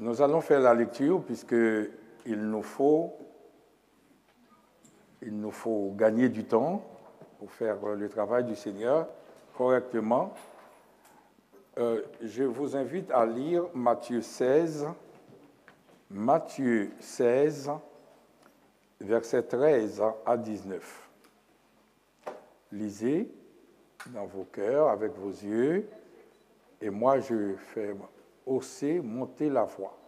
Nous allons faire la lecture puisqu'il nous faut gagner du temps pour faire le travail du Seigneur correctement. Je vous invite à lire Matthieu 16, versets 13 à 19. Lisez dans vos cœurs, avec vos yeux, et moi je fais hausser, monter la voix.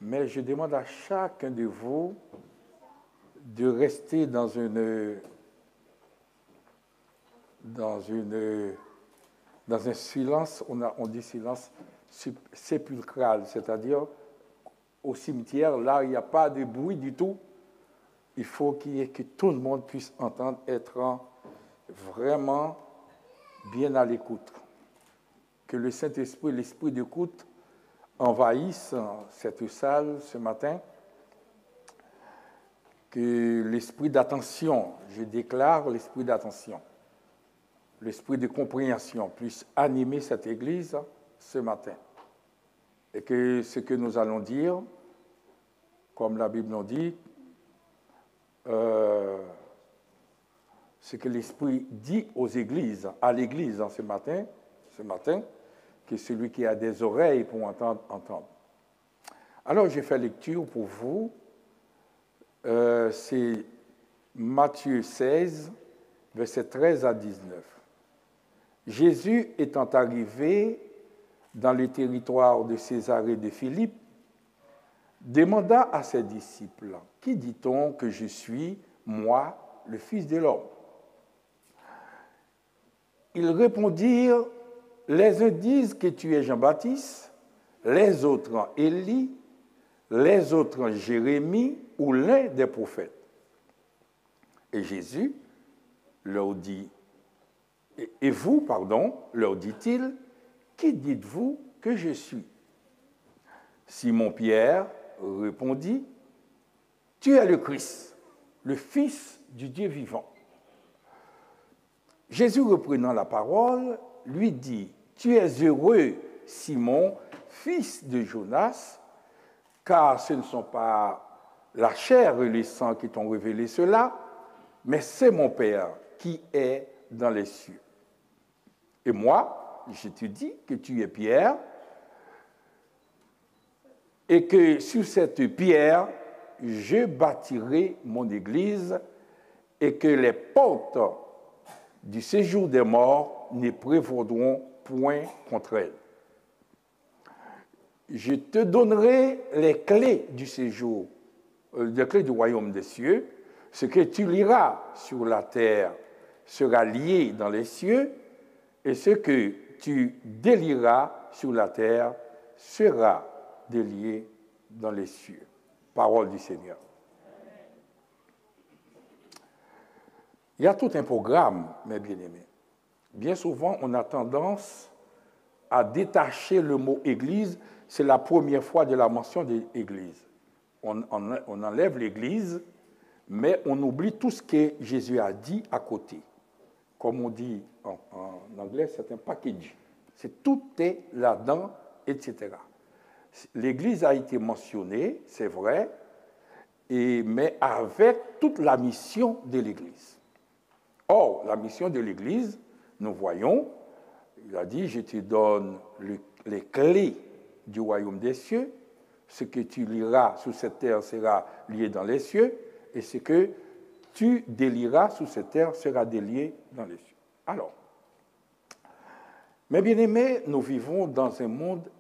Mais je demande à chacun de vous de rester dans un silence, on dit silence sépulcral, c'est-à-dire au cimetière, là, il n'y a pas de bruit du tout. Il faut que tout le monde puisse entendre, être vraiment bien à l'écoute. Que le Saint-Esprit, l'esprit d'écoute, envahisse cette salle ce matin. Que l'esprit d'attention, je déclare l'esprit d'attention, l'esprit de compréhension puisse animer cette Église ce matin. Et que ce que nous allons dire, comme la Bible nous dit, ce que l'Esprit dit aux églises, à l'Église ce matin, que celui qui a des oreilles pour entendre, entende. Alors, j'ai fait lecture pour vous. C'est Matthieu 16, versets 13 à 19. Jésus étant arrivé dans le territoire de Césarée de Philippe, demanda à ses disciples, « Qui dit-on que je suis, moi, le Fils de l'homme ?» Ils répondirent, « Les uns disent que tu es Jean-Baptiste, les autres Élie, les autres Jérémie ou l'un des prophètes. » Et Jésus leur dit, « Et vous, leur dit-il, qui dites-vous que je suis ?» Simon-Pierre répondit, « Tu es le Christ, le Fils du Dieu vivant. » Jésus, reprenant la parole, lui dit, « Tu es heureux, Simon, fils de Jonas, car ce ne sont pas la chair et le sang qui t'ont révélé cela, mais c'est mon Père qui est dans les cieux. Et moi, je te dis que tu es Pierre, et que sur cette pierre, je bâtirai mon église, et que les portes du séjour des morts ne prévaudront point contre elle. Je te donnerai les clés du séjour, les clés du royaume des cieux. Ce que tu liras sur la terre sera lié dans les cieux, et ce que tu délieras sur la terre sera délié dans les cieux. Parole du Seigneur. Il y a tout un programme, mes bien-aimés. Bien souvent, on a tendance à détacher le mot « Église ». C'est la première fois de la mention de l'Église. On enlève l'Église, mais on oublie tout ce que Jésus a dit à côté. Comme on dit en anglais, c'est un package. Tout est là-dedans, etc. L'Église a été mentionnée, c'est vrai, mais avec toute la mission de l'Église. Or, la mission de l'Église, nous voyons, il a dit, je te donne les clés du royaume des cieux, ce que tu liras sous cette terre sera lié dans les cieux, et ce que tu délieras sous cette terre sera délié dans les cieux. Alors, mes bien-aimés, nous vivons dans un monde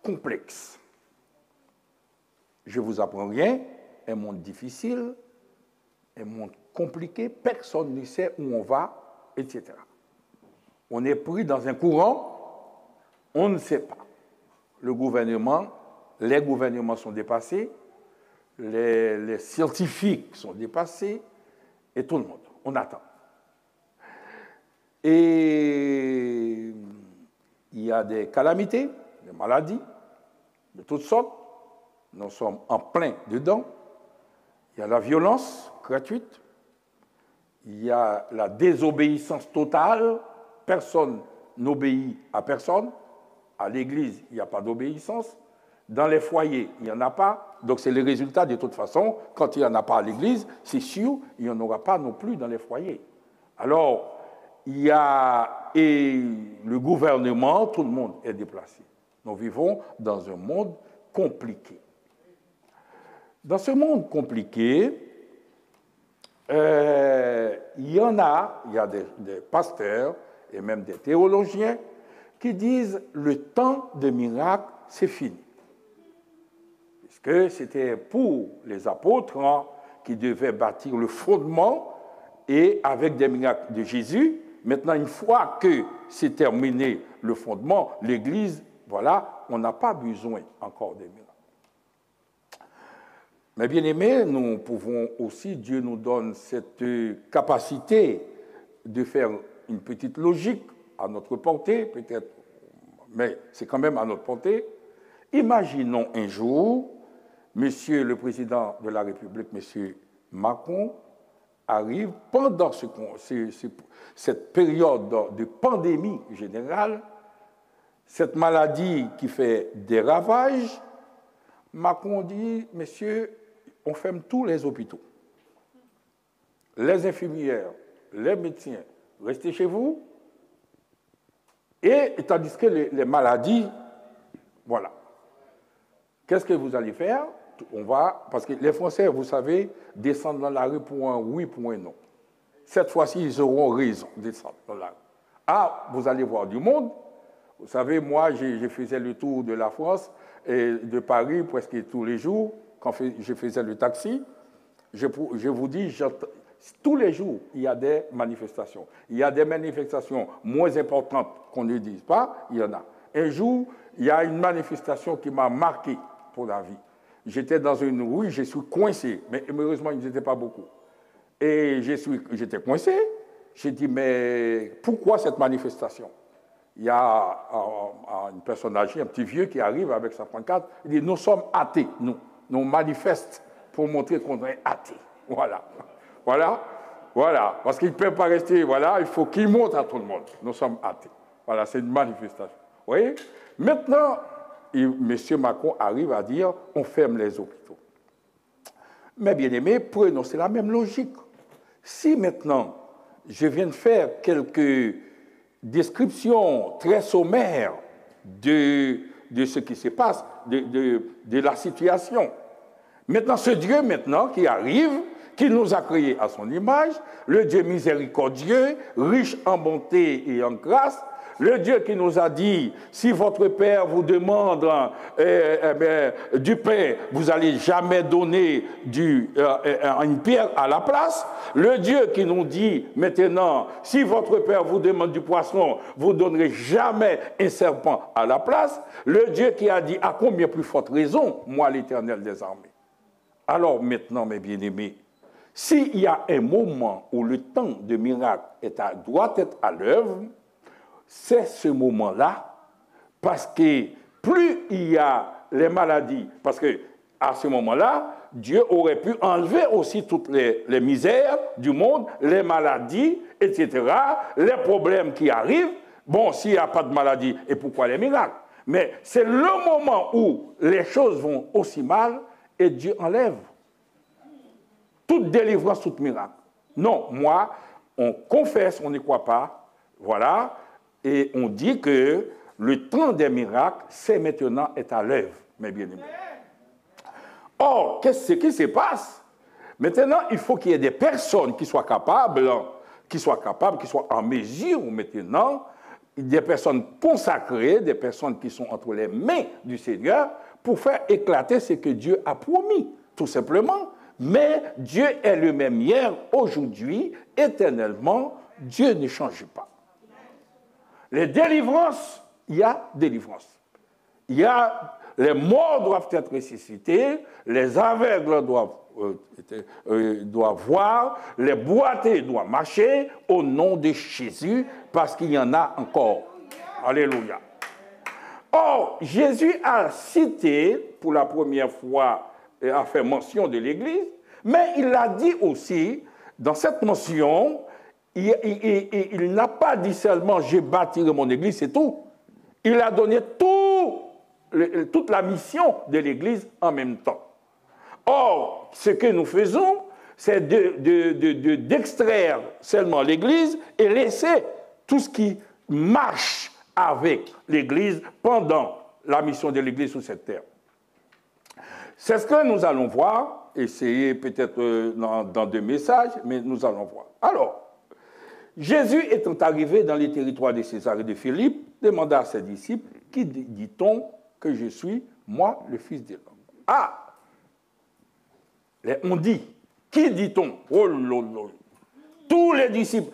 complexe. Je ne vous apprends rien, un monde difficile, un monde compliqué, personne ne sait où on va, etc. On est pris dans un courant, on ne sait pas. Les gouvernements sont dépassés, les scientifiques sont dépassés, et tout le monde, on attend. Et il y a des calamités, des maladies, de toutes sortes. Nous sommes en plein dedans. Il y a la violence gratuite. Il y a la désobéissance totale. Personne n'obéit à personne. À l'Église, il n'y a pas d'obéissance. Dans les foyers, il n'y en a pas. Donc c'est le résultat de toute façon. Quand il n'y en a pas à l'église, c'est sûr, il n'y en aura pas non plus dans les foyers. Alors, il y a et le gouvernement, tout le monde est déplacé. Nous vivons dans un monde compliqué. Dans ce monde compliqué, il y a des pasteurs et même des théologiens qui disent le temps des miracles, c'est fini. Puisque c'était pour les apôtres qui devaient bâtir le fondement et avec des miracles de Jésus. Maintenant, une fois que c'est terminé le fondement, l'Église, voilà, on n'a pas besoin encore des miracles. Mais bien aimés, nous pouvons aussi, Dieu nous donne cette capacité de faire une petite logique à notre portée, peut-être, mais c'est quand même à notre portée. Imaginons un jour, Monsieur le Président de la République, Monsieur Macron, arrive pendant cette période de pandémie générale, cette maladie qui fait des ravages. Macron dit, messieurs, on ferme tous les hôpitaux. Les infirmières, les médecins, restez chez vous. Et tandis que les maladies, voilà. Qu'est-ce que vous allez faire? Parce que les Français, vous savez, descendent dans la rue pour un oui, pour un non. Cette fois-ci, ils auront raison de descendre dans la rue. Ah, vous allez voir du monde. Vous savez, moi, je faisais le tour de la France et de Paris presque tous les jours, quand je faisais le taxi. Je vous dis, tous les jours, il y a des manifestations. Il y a des manifestations moins importantes qu'on ne dise pas, il y en a. Un jour, il y a une manifestation qui m'a marqué pour la vie. J'étais dans une rue, je suis coincé, mais heureusement, ils n'étaient pas beaucoup. Et j'étais coincé. J'ai dit, mais pourquoi cette manifestation? Il y a une personne âgée, un petit vieux qui arrive avec sa pancarte. Il dit, nous sommes athées, nous manifestons pour montrer qu'on est athées. Voilà. Parce qu'il ne peut pas rester, voilà, il faut qu'il montre à tout le monde. Nous sommes athées. Voilà, c'est une manifestation. Vous voyez? Maintenant, M. Macron arrive à dire, on ferme les hôpitaux. Mais bien aimé, prenons, c'est la même logique. Si maintenant, je viens de faire quelques descriptions très sommaires de ce qui se passe, de la situation. Maintenant, ce Dieu qui arrive, qui nous a créés à son image, le Dieu miséricordieux, riche en bonté et en grâce, le Dieu qui nous a dit, si votre Père vous demande du pain, vous n'allez jamais donner une pierre à la place. Le Dieu qui nous dit maintenant, si votre Père vous demande du poisson, vous ne donnerez jamais un serpent à la place. Le Dieu qui a dit, à combien plus forte raison, moi l'Éternel des armées. Alors maintenant, mes bien-aimés, s'il y a un moment où le temps de miracle doit être à l'œuvre, c'est ce moment-là, parce que plus il y a les maladies, parce qu'à ce moment-là, Dieu aurait pu enlever aussi toutes les misères du monde, les maladies, etc., les problèmes qui arrivent. Bon, s'il n'y a pas de maladie, et pourquoi les miracles? Mais c'est le moment où les choses vont aussi mal, et Dieu enlève toute délivrance, tout miracle. Non, moi, on confesse, on n'y croit pas, voilà, et on dit que le temps des miracles, c'est maintenant, est à l'œuvre, mes bien-aimés. Or, qu'est-ce qui se passe? Maintenant, il faut qu'il y ait des personnes qui soient capables, qui soient en mesure maintenant, des personnes consacrées, des personnes qui sont entre les mains du Seigneur, pour faire éclater ce que Dieu a promis, tout simplement. Mais Dieu est le même hier, aujourd'hui, éternellement. Dieu ne change pas. Les délivrances, il y a délivrance. Les morts doivent être ressuscités, les aveugles doivent voir, les boiteux doivent marcher au nom de Jésus, parce qu'il y en a encore. Alléluia. Or, Jésus a cité pour la première fois, a fait mention de l'Église, mais il a dit aussi, dans cette mention, il n'a pas dit seulement « je bâtirai mon Église », c'est tout. Il a donné tout toute la mission de l'Église en même temps. Or, ce que nous faisons, c'est d'extraire seulement l'Église et laisser tout ce qui marche avec l'Église pendant la mission de l'Église sur cette terre. C'est ce que nous allons voir, essayer peut-être dans 2 messages, mais nous allons voir. Alors, Jésus étant arrivé dans les territoires de César et de Philippe, demanda à ses disciples, qui dit-on que je suis, moi, le Fils de l'homme? Ah! On dit, qui dit-on? Oh lolo. Tous les disciples.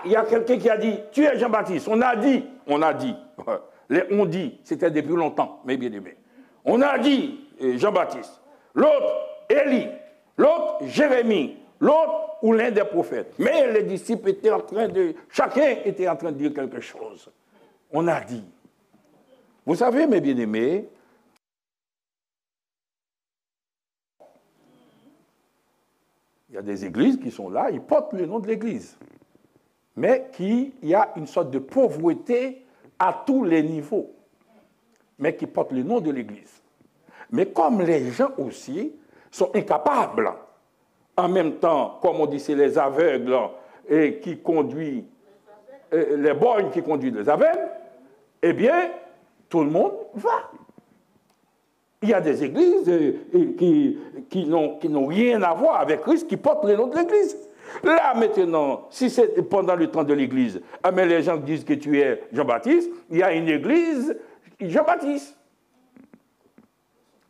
Il y a quelqu'un qui a dit, tu es Jean-Baptiste. On a dit. On dit, c'était depuis longtemps, mes bien-aimés. On a dit Jean-Baptiste. L'autre, Élie. L'autre, Jérémie. L'autre, ou l'un des prophètes. Mais les disciples étaient chacun était en train de dire quelque chose. On a dit. Vous savez, mes bien-aimés, il y a des églises qui sont là, ils portent le nom de l'église. Mais il y a une sorte de pauvreté à tous les niveaux. Mais qui portent le nom de l'église. Mais comme les gens aussi sont incapables, en même temps, comme on dit, c'est les aveugles et qui conduisent, les borgnes qui conduisent les aveugles, eh bien, tout le monde va. Il y a des églises qui n'ont rien à voir avec Christ, qui portent le nom de l'église. Là, maintenant, si c'est pendant le temps de l'église, mais les gens disent que tu es Jean-Baptiste, il y a une église Jean-Baptiste.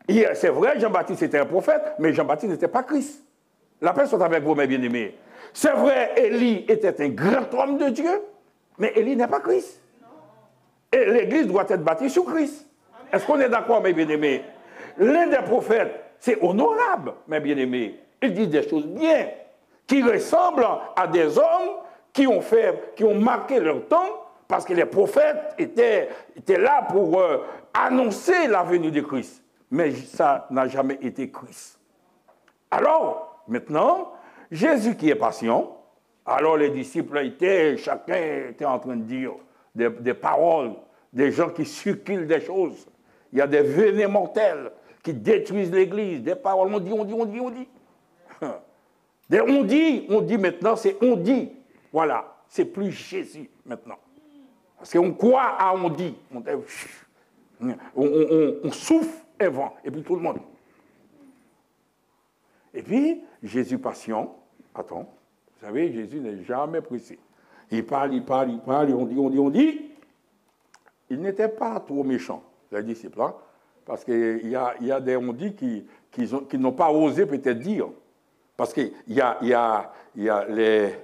C'est vrai, Jean-Baptiste était un prophète, mais Jean-Baptiste n'était pas Christ. La paix soit avec vous, mes bien-aimés. C'est vrai, Élie était un grand homme de Dieu, mais Élie n'est pas Christ. Et l'église doit être bâtie sur Christ. Est-ce qu'on est d'accord, mes bien-aimés? L'un des prophètes, c'est honorable, mes bien-aimés. Ils disent des choses bien, qui ressemblent à des hommes qui ont marqué leur temps, parce que les prophètes étaient là pour annoncer la venue de Christ. Mais ça n'a jamais été Christ. Alors, maintenant, Jésus qui est patient, alors les disciples chacun était en train de dire des paroles, des gens qui circulent des choses. Il y a des venins mortels qui détruisent l'Église, des paroles, on dit. On dit maintenant, c'est on dit. Voilà, c'est plus Jésus maintenant. Parce qu'on croit à on dit. On souffle un vent, et puis tout le monde. Et puis, Jésus patient, attends, vous savez, Jésus n'est jamais pressé. Il parle, on dit. Il n'était pas trop méchant, les disciples, hein, parce qu'il y a des on dit qui n'ont pas osé peut-être dire. Parce qu'il y a les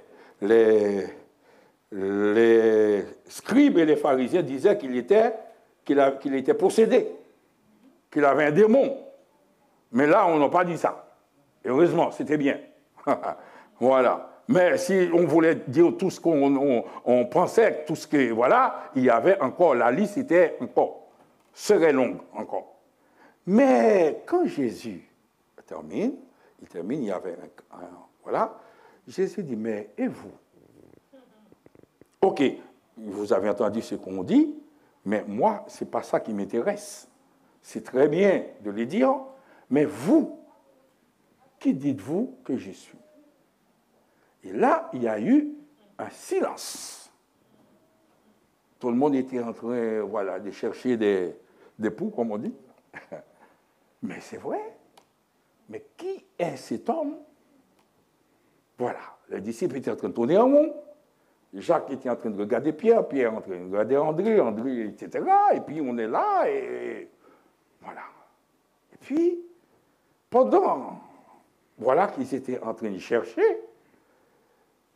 scribes et les pharisiens disaient qu'il était possédé, qu'il avait un démon. Mais là, on n'a pas dit ça. Heureusement, c'était bien. Voilà. Mais si on voulait dire tout ce qu'on pensait, tout ce que, voilà, il y avait encore, la liste serait longue encore. Mais quand Jésus termine, il y avait voilà, Jésus dit, mais et vous? Ok, vous avez entendu ce qu'on dit, mais moi, ce n'est pas ça qui m'intéresse. C'est très bien de le dire, mais vous, qui dites-vous que je suis? Et là, il y a eu un silence. Tout le monde était en train, voilà, de chercher des poux, comme on dit. Mais c'est vrai. Mais qui est cet homme? Voilà. Les disciples étaient en train de tourner en rond. Jacques était en train de regarder Pierre, Pierre en train de regarder André, etc. Et puis on est là, et voilà. Et puis, pendant, voilà qu'ils étaient en train de chercher,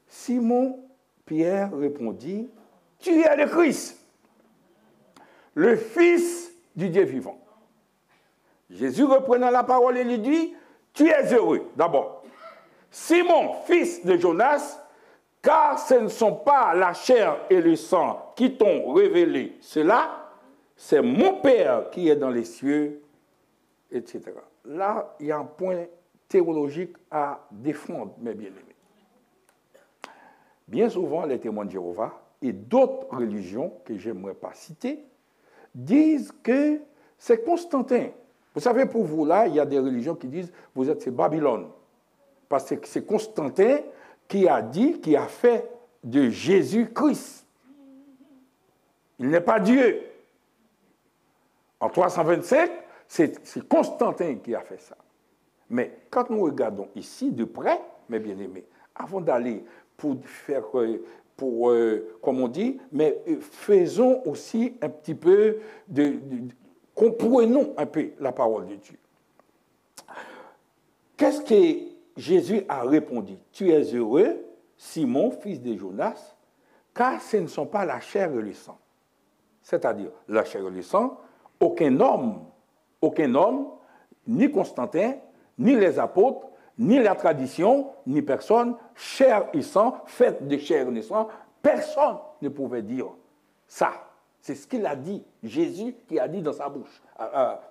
Simon Pierre répondit, « Tu es le Christ, le Fils du Dieu vivant. » Jésus reprenant la parole et lui dit, « Tu es heureux, d'abord, Simon, fils de Jonas, car ce ne sont pas la chair et le sang qui t'ont révélé cela, c'est mon Père qui est dans les cieux, etc. » Là, il y a un point théologique à défendre, mes bien-aimés. Bien souvent, les témoins de Jéhovah et d'autres religions que je n'aimerais pas citer disent que c'est Constantin. Vous savez, pour vous, là, il y a des religions qui disent vous êtes c'est Babylone. Parce que c'est Constantin qui a dit, qui a fait de Jésus-Christ. Il n'est pas Dieu. En 325, c'est Constantin qui a fait ça. Mais quand nous regardons ici de près, mes bien-aimés, avant d'aller pour faire, comme on dit, mais faisons aussi un petit peu comprenons un peu la parole de Dieu. Qu'est-ce que Jésus a répondu? Tu es heureux, Simon, fils de Jonas, car ce ne sont pas la chair et le sang. C'est-à-dire, la chair et le sang, aucun homme, ni Constantin, ni les apôtres, ni la tradition, ni personne, chair et sang, faite de chair et de sang, personne ne pouvait dire ça. C'est ce qu'il a dit, Jésus qui a dit dans sa bouche.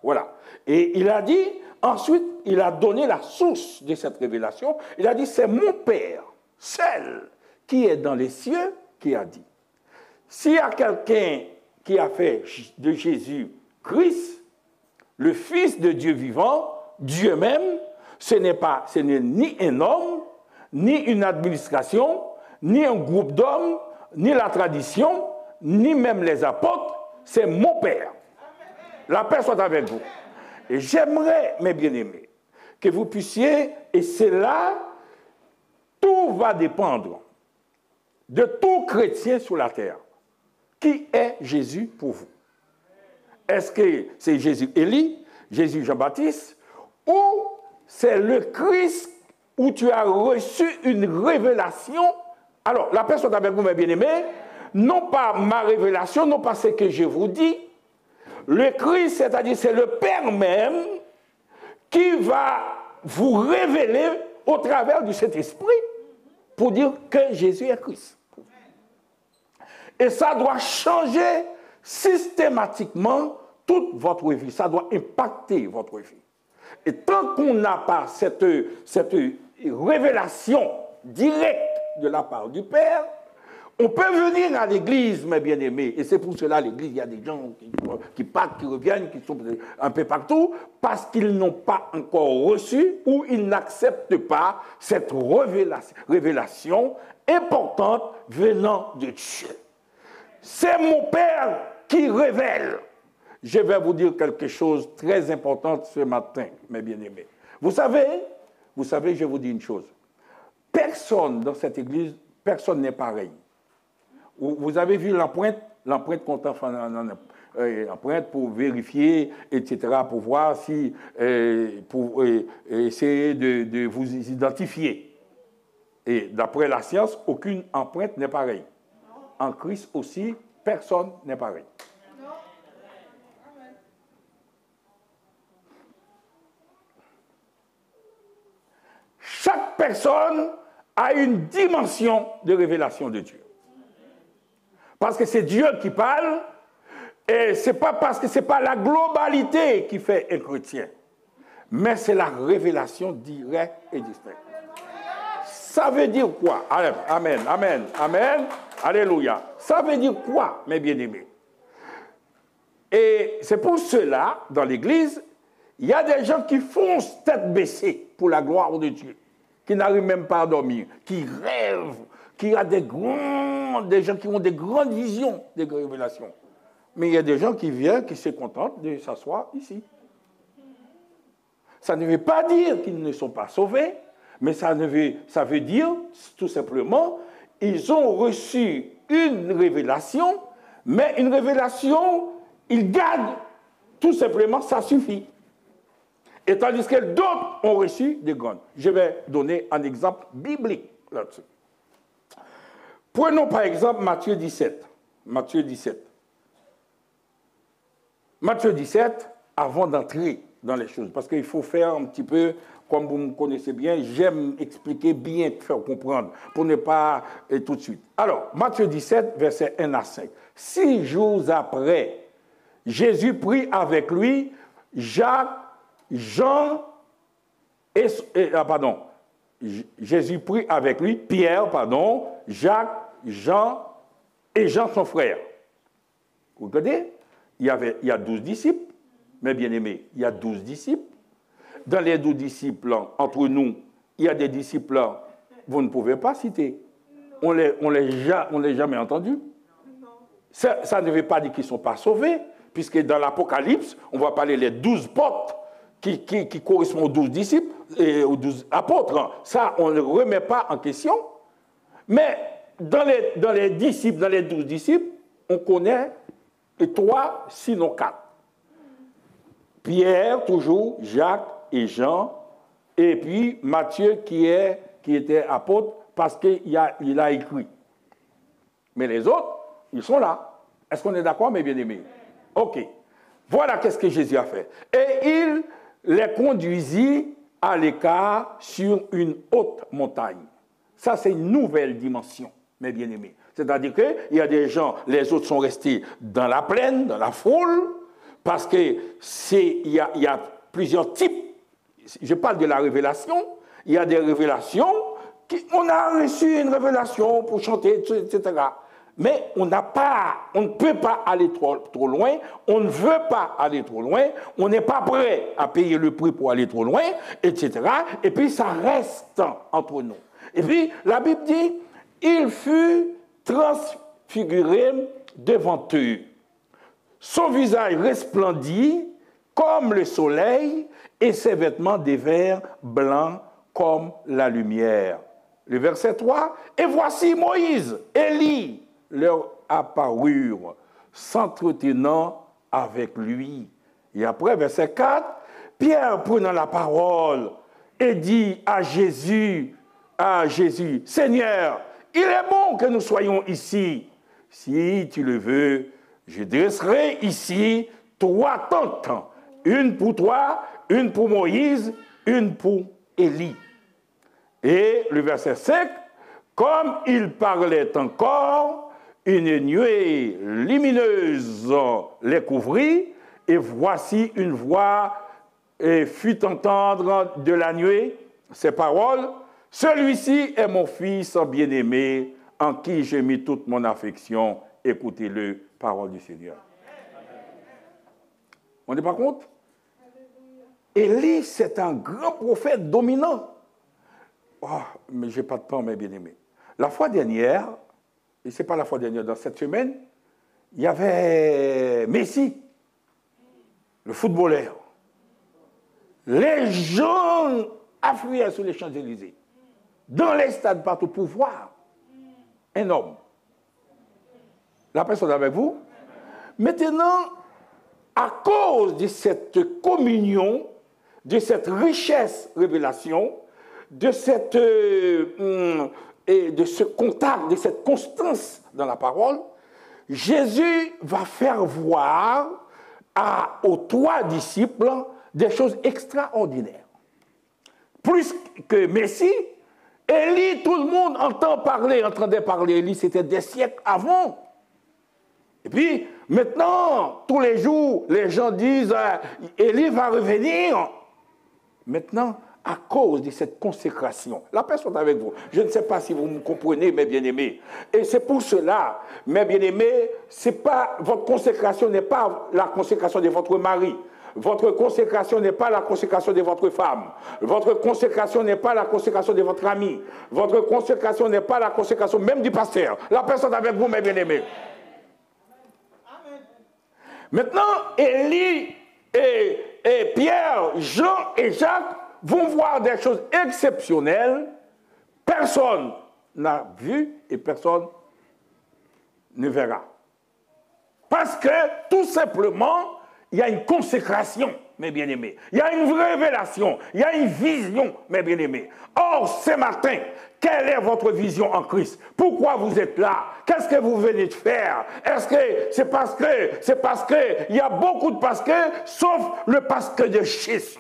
Voilà. Et il a dit, ensuite, il a donné la source de cette révélation. Il a dit, c'est mon Père, seul, qui est dans les cieux, qui a dit. S'il y a quelqu'un qui a fait de Jésus Christ, le Fils de Dieu vivant, Dieu même, ce n'est ni un homme, ni une administration, ni un groupe d'hommes, ni la tradition, ni même les apôtres, c'est mon Père. La paix soit avec vous. Et j'aimerais, mes bien-aimés, que vous puissiez, et c'est là, tout va dépendre de tout chrétien sur la terre. Qui est Jésus pour vous? Est-ce que c'est Jésus Élie, Jésus Jean-Baptiste, ou c'est le Christ où tu as reçu une révélation? Alors, la paix soit avec vous, mes bien-aimés. Non pas ma révélation, non pas ce que je vous dis. Le Christ, c'est-à-dire c'est le Père même qui va vous révéler au travers du Saint-Esprit pour dire que Jésus est Christ. Et ça doit changer systématiquement toute votre vie. Ça doit impacter votre vie. Et tant qu'on n'a pas cette révélation directe de la part du Père, on peut venir à l'église, mes bien-aimés, et c'est pour cela l'église, il y a des gens qui partent, qui reviennent, qui sont un peu partout, parce qu'ils n'ont pas encore reçu ou ils n'acceptent pas cette révélation importante venant de Dieu. C'est mon Père qui révèle. Je vais vous dire quelque chose de très important ce matin, mes bien-aimés. Vous savez, je vais vous dire une chose. Personne dans cette église, personne n'est pareil. Vous avez vu l'empreinte qu'on t'a fait, l'empreinte pour vérifier, etc., pour voir si, pour essayer de vous identifier. Et d'après la science, aucune empreinte n'est pareille. En Christ aussi, personne n'est pareil. Chaque personne a une dimension de révélation de Dieu. Parce que c'est Dieu qui parle, et ce n'est pas parce que ce n'est pas la globalité qui fait un chrétien, mais c'est la révélation directe et distincte. Ça veut dire quoi? Amen, amen, amen, alléluia. Ça veut dire quoi, mes bien-aimés? Et c'est pour cela, dans l'Église, il y a des gens qui foncent tête baissée pour la gloire de Dieu, qui n'arrivent même pas à dormir, qui rêvent, qui a des gens qui ont des grandes visions, des révélations. Mais il y a des gens qui viennent, qui se contentent de s'asseoir ici. Ça ne veut pas dire qu'ils ne sont pas sauvés, mais ça veut dire tout simplement ils ont reçu une révélation, mais une révélation, ils gardent tout simplement, ça suffit. Et tandis que d'autres ont reçu des grandes. Je vais donner un exemple biblique là-dessus. Prenons par exemple Matthieu 17. Matthieu 17. Matthieu 17, avant d'entrer dans les choses, parce qu'il faut faire un petit peu, comme vous me connaissez bien, j'aime expliquer bien, faire comprendre, pour ne pas tout de suite. Alors, Matthieu 17, versets 1 à 5. 6 jours après, Jésus prit avec lui Jacques, Jean Jésus prit avec lui Pierre, Jacques, Jean et Jean son frère. Vous regardez? il y a 12 disciples, mes bien-aimés, il y a 12 disciples. Dans les 12 disciples, entre nous, il y a des disciples, vous ne pouvez pas citer. On les jamais entendus. Ça ne veut pas dire qu'ils ne sont pas sauvés, puisque dans l'Apocalypse, on va parler des 12 portes qui correspondent aux 12 disciples et aux 12 apôtres. Ça, on ne remet pas en question. Mais dans les disciples, dans les 12 disciples, on connaît 3, sinon 4. Pierre, toujours, Jacques et Jean, et puis Matthieu qui était apôtre parce qu'il a écrit. Mais les autres, ils sont là. Est-ce qu'on est d'accord, mes bien-aimés? OK. Voilà qu'est-ce que Jésus a fait. Et il les conduisit à l'écart sur une haute montagne. Ça, c'est une nouvelle dimension, mes bien-aimés. C'est-à-dire qu'il y a des gens, les autres sont restés dans la plaine, dans la foule, parce qu'il y a plusieurs types. Je parle de la révélation. Il y a des révélations. On a reçu une révélation pour chanter, etc. Mais on ne peut pas aller trop loin. On ne veut pas aller trop loin. On n'est pas prêt à payer le prix pour aller trop loin, etc. Et puis ça reste entre nous. Et puis la Bible dit, il fut transfiguré devant eux. Son visage resplendit comme le soleil et ses vêtements dévinrent blancs comme la lumière. Le verset 3, et voici Moïse, Élie, leur apparurent, s'entretenant avec lui. Et après, verset 4, Pierre prenant la parole et dit à Jésus, Seigneur, il est bon que nous soyons ici. Si tu le veux, je dresserai ici 3 tentes, une pour toi, une pour Moïse, une pour Élie. Et le verset 5, comme il parlait encore, une nuée lumineuse les couvrit, et voici une voix fit entendre de la nuée ces paroles, celui-ci est mon fils bien-aimé, en qui j'ai mis toute mon affection, écoutez-le, parole du Seigneur. On n'est pas compte? Élie, c'est un grand prophète dominant. Oh, mais je n'ai pas de temps, mes bien-aimés. La fois dernière, et ce n'est pas la fois dernière, dans cette semaine, il y avait Messi, le footballeur. Les gens affluaient sur les Champs-Élysées, dans les stades partout, pour voir un homme. La personne est avec vous. Maintenant, à cause de cette communion, de cette richesse révélation, de ce contact, de cette constance dans la parole, Jésus va faire voir aux 3 disciples des choses extraordinaires. Plus que Messie, Élie, tout le monde entendait parler Élie, c'était des siècles avant. Et puis, maintenant, tous les jours, les gens disent Élie va revenir. Maintenant, à cause de cette consécration, la personne avec vous, je ne sais pas si vous me comprenez, mes bien-aimés. Et c'est pour cela, mes bien-aimés, votre consécration n'est pas la consécration de votre mari. Votre consécration n'est pas la consécration de votre femme. Votre consécration n'est pas la consécration de votre ami. Votre consécration n'est pas la consécration même du pasteur. La personne avec vous, mes bien-aimés. Maintenant, Élie et Pierre, Jean et Jacques vont voir des choses exceptionnelles. Personne n'a vu et personne ne verra. Parce que, tout simplement, il y a une consécration, mes bien-aimés. Il y a une révélation. Il y a une vision, mes bien-aimés. Or, ce matin, quelle est votre vision en Christ? Pourquoi vous êtes là? Qu'est-ce que vous venez de faire? Est-ce que c'est parce que il y a beaucoup de parce que, sauf le parce que de Jésus.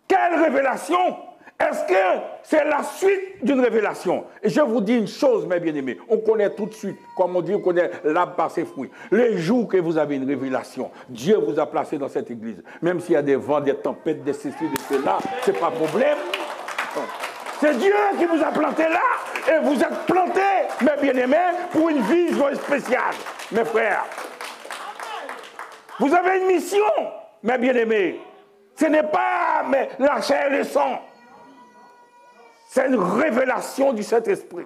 Quelle révélation? Est-ce que c'est la suite d'une révélation? Et je vous dis une chose, mes bien-aimés. On connaît tout de suite, comme on dit, on connaît l'arbre par ses fruits. Les jours que vous avez une révélation, Dieu vous a placé dans cette église. Même s'il y a des vents, des tempêtes, des ceci, de cela, ce n'est pas problème. C'est Dieu qui vous a planté là. Et vous êtes plantés, mes bien-aimés, pour une vision spéciale, mes frères. Vous avez une mission, mes bien-aimés. Ce n'est pas la chair et le sang. C'est une révélation du Saint-Esprit.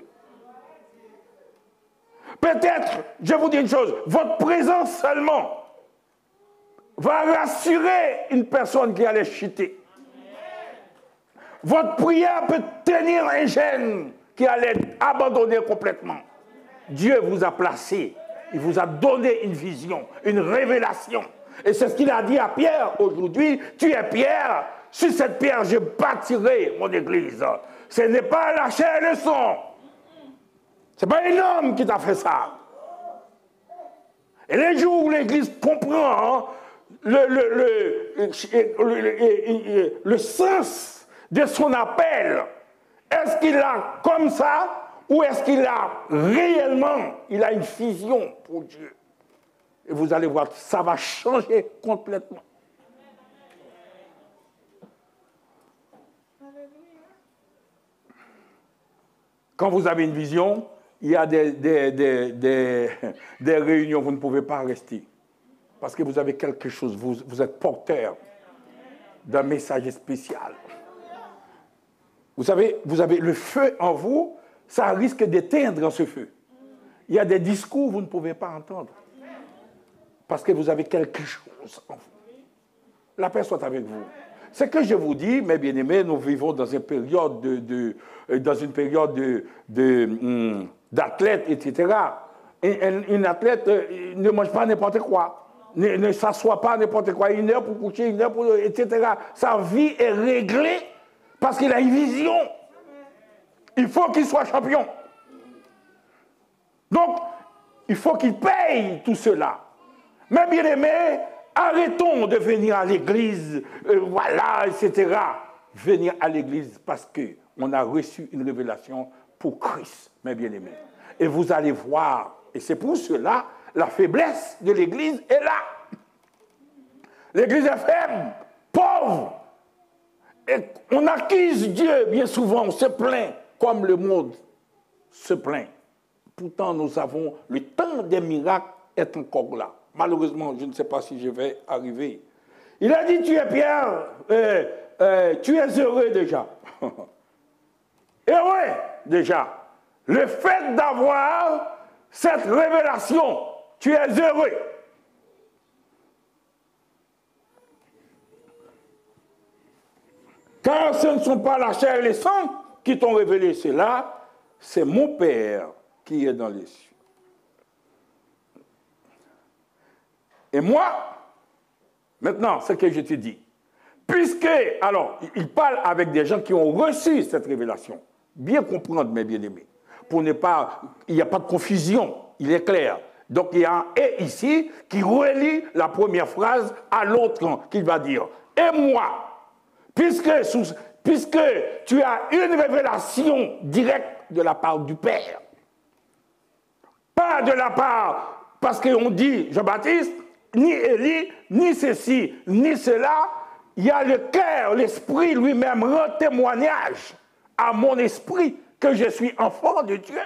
Peut-être, je vous dis une chose, votre présence seulement va rassurer une personne qui allait chuter. Votre prière peut tenir un gène qui allait abandonner complètement. Dieu vous a placé, il vous a donné une vision, une révélation. Et c'est ce qu'il a dit à Pierre aujourd'hui. Tu es Pierre, sur cette pierre je bâtirai mon église. Ce n'est pas la chair et le sang. Ce n'est pas un homme qui t'a fait ça. Et les jours où l'église comprend le sens de son appel, est-ce qu'il a comme ça ou est-ce qu'il a réellement, il a une vision pour Dieu? Et vous allez voir, ça va changer complètement. Quand vous avez une vision, il y a des réunions, vous ne pouvez pas rester. Parce que vous avez quelque chose, vous êtes porteur d'un message spécial. Vous avez le feu en vous, ça risque d'éteindre ce feu. Il y a des discours que vous ne pouvez pas entendre. Parce que vous avez quelque chose en vous. La paix soit avec vous. Ce que je vous dis, mes bien-aimés, nous vivons dans une période d'athlètes, etc. Une athlète ne mange pas n'importe quoi, ne s'assoit pas n'importe quoi, 1 heure pour coucher, 1 heure pour... etc. Sa vie est réglée parce qu'il a une vision. Il faut qu'il soit champion. Donc, il faut qu'il paye tout cela. Mais bien aimés, arrêtons de venir à l'église, voilà, etc. Venir à l'église parce qu'on a reçu une révélation pour Christ, mes bien-aimés. Et vous allez voir, et c'est pour cela, la faiblesse de l'église est là. L'église est faible, pauvre. Et on accuse Dieu bien souvent, on se plaint, comme le monde se plaint. Pourtant, nous avons, le temps des miracles est encore là. Malheureusement, je ne sais pas si je vais arriver. Il a dit, tu es Pierre, tu es heureux déjà. Heureux déjà. Le fait d'avoir cette révélation, tu es heureux. Car ce ne sont pas la chair et le sang qui t'ont révélé cela, c'est mon Père qui est dans les cieux. Et moi, maintenant, ce que je te dis, puisque, alors, il parle avec des gens qui ont reçu cette révélation, bien comprendre, mes bien-aimés, pour ne pas, il n'y a pas de confusion, il est clair. Donc, il y a un « et » ici qui relie la première phrase à l'autre qu'il va dire. Et moi, puisque tu as une révélation directe de la part du Père, pas de la part, parce qu'on dit Jean-Baptiste, ni Élie, ni ceci, ni cela, il y a le cœur, l'esprit lui-même rend témoignage à mon esprit que je suis enfant de Dieu.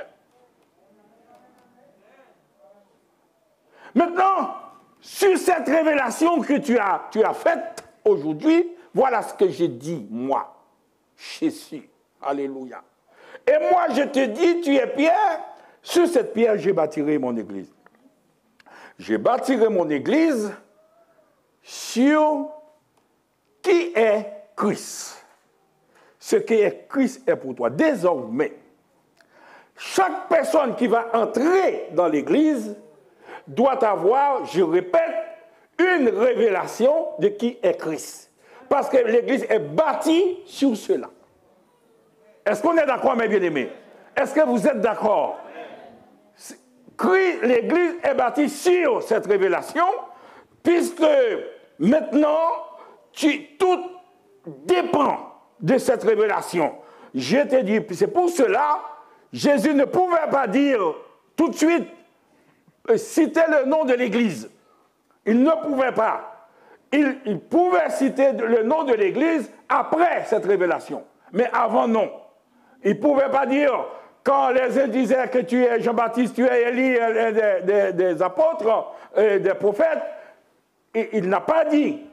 Maintenant, sur cette révélation que tu as faite aujourd'hui, voilà ce que j'ai dit, moi, Jésus. Alléluia. Et moi, je te dis, tu es Pierre, sur cette pierre, j'ai bâtirai mon église. Je bâtirai mon église sur qui est Christ. Ce qui est Christ est pour toi. Désormais, chaque personne qui va entrer dans l'église doit avoir, je répète, une révélation de qui est Christ. Parce que l'église est bâtie sur cela. Est-ce qu'on est d'accord, mes bien-aimés? Est-ce que vous êtes d'accord? L'église est bâtie sur cette révélation, puisque maintenant, tout dépend de cette révélation. Je te dis, c'est pour cela, Jésus ne pouvait pas dire tout de suite, citer le nom de l'église. Il ne pouvait pas. Il pouvait citer le nom de l'église après cette révélation. Mais avant, non. Il ne pouvait pas dire quand les uns disaient que tu es Jean-Baptiste, tu es Élie, des apôtres, des prophètes, il n'a pas dit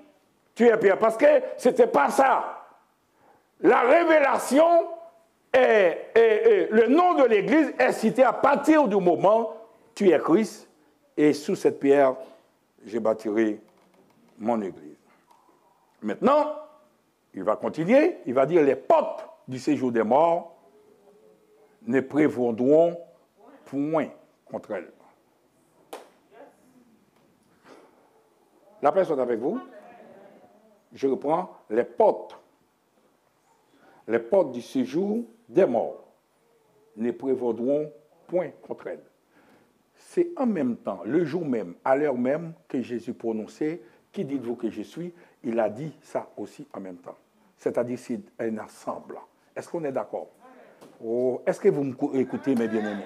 tu es Pierre, parce que ce n'était pas ça. La révélation et le nom de l'Église est cité à partir du moment où tu es Christ, et sous cette pierre, j'ai bâtirai mon Église. Maintenant, il va continuer, il va dire les portes du séjour des morts ne prévaudront point contre elle. La personne avec vous? Je reprends les portes du séjour des morts ne prévaudront point contre elle. C'est en même temps, le jour même, à l'heure même que Jésus prononçait, qui dites-vous que je suis? Il a dit ça aussi en même temps. C'est-à-dire c'est un ensemble. Est-ce qu'on est d'accord? Oh, est-ce que vous m'écoutez, mes bien-aimés?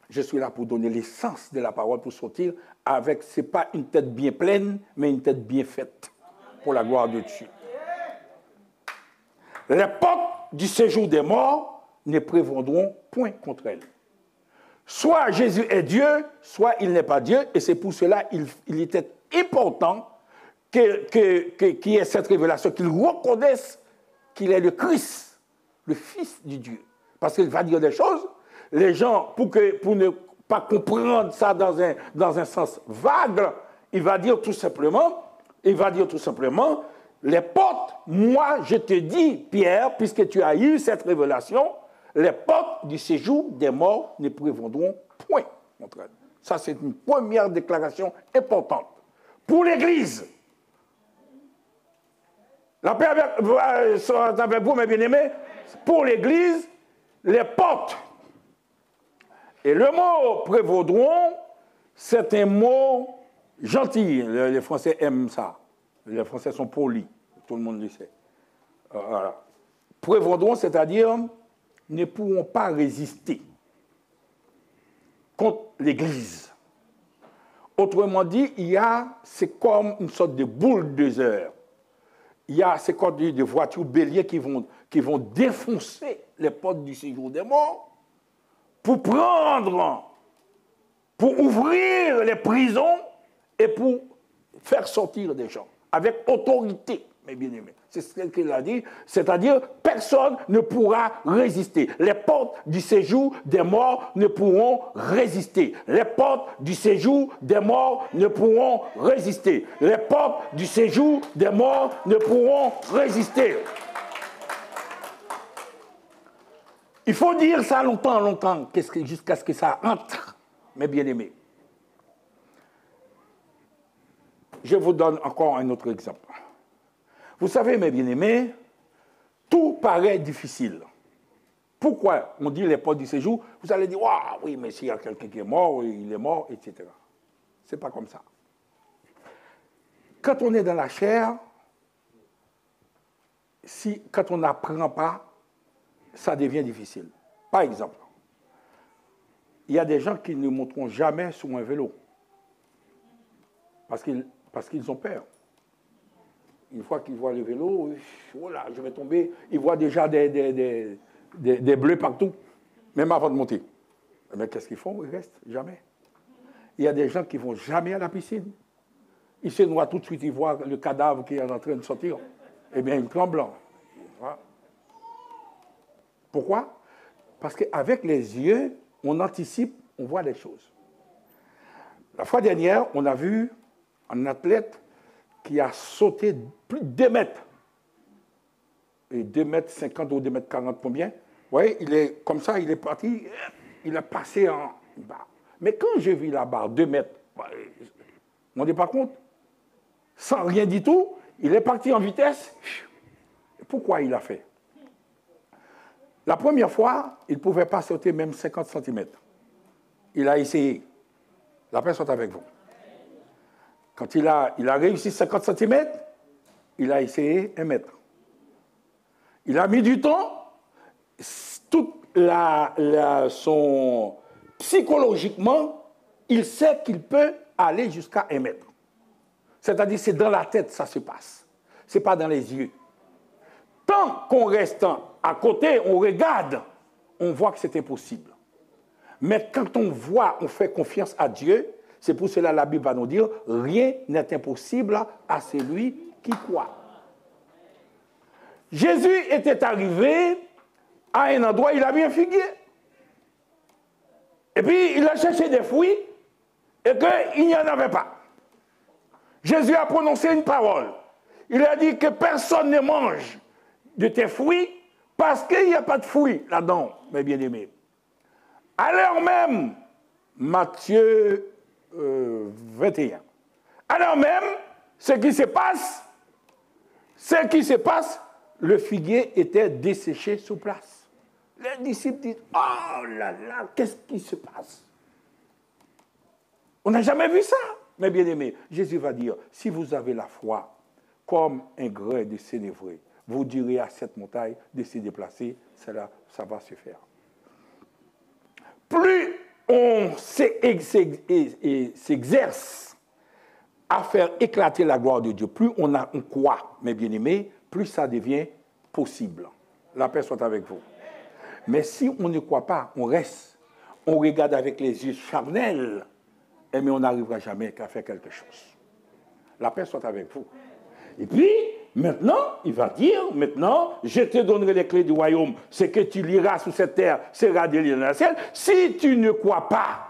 Je suis là pour donner l'essence de la parole, pour sortir avec, ce n'est pas une tête bien pleine, mais une tête bien faite, pour la gloire de Dieu. Les portes du séjour des morts ne prévaudront point contre elle. Soit Jésus est Dieu, soit il n'est pas Dieu, et c'est pour cela qu'il était important qu'il y ait cette révélation, qu'il reconnaisse qu'il est le Christ, le Fils du Dieu. Parce qu'il va dire des choses, les gens, pour ne pas comprendre ça dans un sens vague, il va dire tout simplement, les portes, moi je te dis, Pierre, puisque tu as eu cette révélation, les portes du séjour des morts ne prévaudront point contre elle. Ça, c'est une première déclaration importante. Pour l'Église, la paix avec vous, mes bien-aimés, pour l'Église, les portes et le mot prévaudront, c'est un mot gentil. Les Français aiment ça. Les Français sont polis. Tout le monde le sait. Voilà. Prévaudront, c'est-à-dire ne pourront pas résister contre l'Église. Autrement dit, c'est comme une sorte de bulldozer. C'est comme des voitures béliers qui vont défoncer les portes du séjour des morts pour ouvrir les prisons et pour faire sortir des gens avec autorité, mes bien-aimés. C'est ce qu'il a dit, c'est-à-dire personne ne pourra résister. Les portes du séjour des morts ne pourront résister. Les portes du séjour des morts ne pourront résister. Les portes du séjour des morts ne pourront résister. Il faut dire ça longtemps, jusqu'à ce que ça entre, mes bien-aimés. Je vous donne encore un autre exemple. Vous savez, mes bien-aimés, tout paraît difficile. Pourquoi on dit les portes du séjour? Vous allez dire, waouh, oui, mais s'il y a quelqu'un qui est mort, il est mort, etc. Ce n'est pas comme ça. Quand on est dans la chair, quand on n'apprend pas, ça devient difficile. Par exemple, il y a des gens qui ne monteront jamais sur un vélo parce qu'ils ont peur. Une fois qu'ils voient le vélo, oh là, je vais tomber. Ils voient déjà des bleus partout, même avant de monter. Mais qu'est-ce qu'ils font? Ils restent jamais. Il y a des gens qui ne vont jamais à la piscine. Ils se noient tout de suite, ils voient le cadavre qui est en train de sortir. Eh bien, ils tremblent. Voilà. Pourquoi? Parce qu'avec les yeux, on anticipe, on voit des choses. La fois dernière, on a vu un athlète qui a sauté plus de 2 mètres. Et 2 mètres 50 ou 2 mètres 40, combien? Vous voyez, il est comme ça, il est parti, il a passé en bas. Mais quand j'ai vu la barre, 2 mètres, vous ne vous rendez pas compte? Sans rien du tout, il est parti en vitesse. Pourquoi il a fait? La première fois, il ne pouvait pas sauter même 50 cm. Il a essayé. La personne est avec vous. Quand il a réussi 50 cm, il a essayé 1 mètre. Il a mis du temps. Psychologiquement, il sait qu'il peut aller jusqu'à 1 mètre. C'est-à-dire c'est dans la tête que ça se passe. Ce n'est pas dans les yeux. tant qu'on reste à côté, on regarde, on voit que c'est impossible. Mais quand on voit, on fait confiance à Dieu, c'est pour cela que la Bible va nous dire, rien n'est impossible à celui qui croit. Jésus était arrivé à un endroit, il avait un figuier. Et puis, il a cherché des fruits et qu'il n'y en avait pas. Jésus a prononcé une parole. Il a dit que personne ne mange de tes fruits parce qu'il n'y a pas de fruits là-dedans, mes bien-aimés. À l'heure même, Matthieu 21, à l'heure même, ce qui se passe, le figuier était desséché sur place. Les disciples disent, oh là là, qu'est-ce qui se passe? On n'a jamais vu ça, mes bien-aimés. Jésus va dire, si vous avez la foi comme un grain de sénévré, vous direz à cette montagne de se déplacer, ça va se faire. Plus on s'exerce à faire éclater la gloire de Dieu, plus on croit, mes bien-aimés, plus ça devient possible. La paix soit avec vous. Mais si on ne croit pas, on reste, on regarde avec les yeux charnels, mais on n'arrivera jamais qu'à faire quelque chose. La paix soit avec vous. Et puis, maintenant, il va dire, je te donnerai les clés du royaume. Ce que tu liras sous cette terre sera délié dans la ciel. Si tu ne crois pas,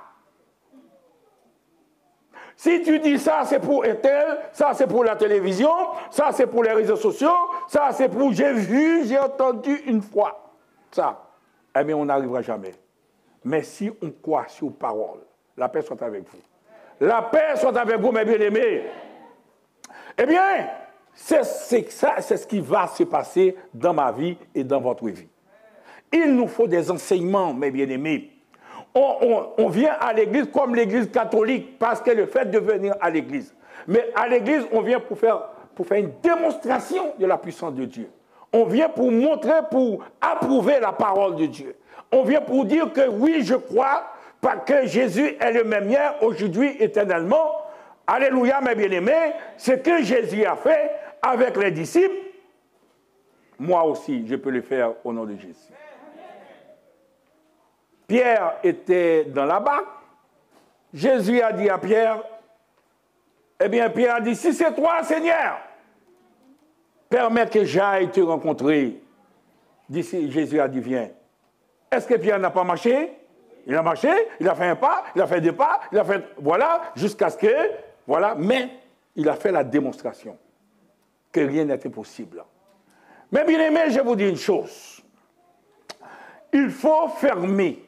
si tu dis ça, c'est pour Ethel, ça, c'est pour la télévision, ça, c'est pour les réseaux sociaux, ça, c'est pour j'ai vu, j'ai entendu une fois. Ça, mais on n'arrivera jamais. Mais si on croit sur parole, la paix soit avec vous. La paix soit avec vous, mes bien-aimés. Eh bien, c'est ce qui va se passer dans ma vie et dans votre vie. Il nous faut des enseignements, mes bien-aimés. On vient à l'église comme l'église catholique parce que le fait de venir à l'église. Mais à l'église, on vient pour faire une démonstration de la puissance de Dieu. On vient pour montrer, pour approuver la parole de Dieu. On vient pour dire que oui, je crois que Jésus est le même hier, aujourd'hui, éternellement. Alléluia, mes bien-aimés. Ce que Jésus a fait avec les disciples, moi aussi, je peux le faire au nom de Jésus. Pierre était dans la barque. Jésus a dit à Pierre, eh bien, Pierre a dit, si c'est toi, Seigneur, permets que j'aille te rencontrer. D'ici, Jésus a dit, viens. Est-ce que Pierre n'a pas marché? Il a marché, il a fait un pas, il a fait deux pas, il a fait, voilà, jusqu'à ce que, voilà, mais il a fait la démonstration que rien n'était possible. Mais bien aimé, je vous dis une chose. Il faut fermer,